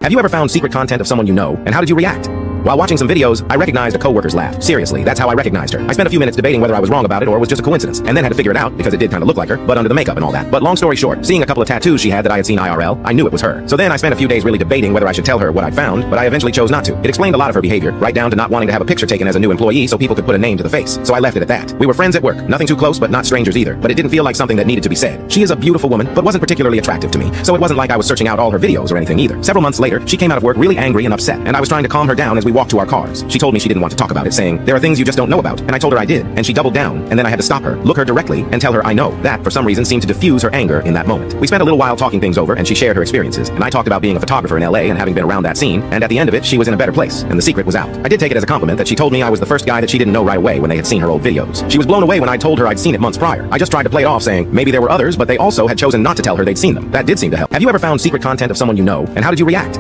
Have you ever found secret content of someone you know, and how did you react? While watching some videos, I recognized a coworker's laugh. Seriously, that's how I recognized her. I spent a few minutes debating whether I was wrong about it or it was just a coincidence, and then had to figure it out because it did kind of look like her, but under the makeup and all that. But long story short, seeing a couple of tattoos she had that I had seen IRL, I knew it was her. So then I spent a few days really debating whether I should tell her what I'd found, but I eventually chose not to. It explained a lot of her behavior, right down to not wanting to have a picture taken as a new employee so people could put a name to the face. So I left it at that. We were friends at work, nothing too close, but not strangers either. But it didn't feel like something that needed to be said. She is a beautiful woman, but wasn't particularly attractive to me, so it wasn't like I was searching out all her videos or anything either. Several months later, she came out of work really angry and upset, and I was trying to calm her down as we walked to our cars. She told me she didn't want to talk about it, saying, "There are things you just don't know about." And I told her I did, and she doubled down, and then I had to stop her, look her directly, and tell her I know. That, for some reason, seemed to diffuse her anger in that moment. We spent a little while talking things over, and she shared her experiences, and I talked about being a photographer in LA and having been around that scene, and at the end of it, she was in a better place, and the secret was out. I did take it as a compliment that she told me I was the first guy that she didn't know right away when they had seen her old videos. She was blown away when I told her I'd seen it months prior. I just tried to play it off, saying maybe there were others, but they also had chosen not to tell her they'd seen them. That did seem to help. Have you ever found secret content of someone you know, and how did you react?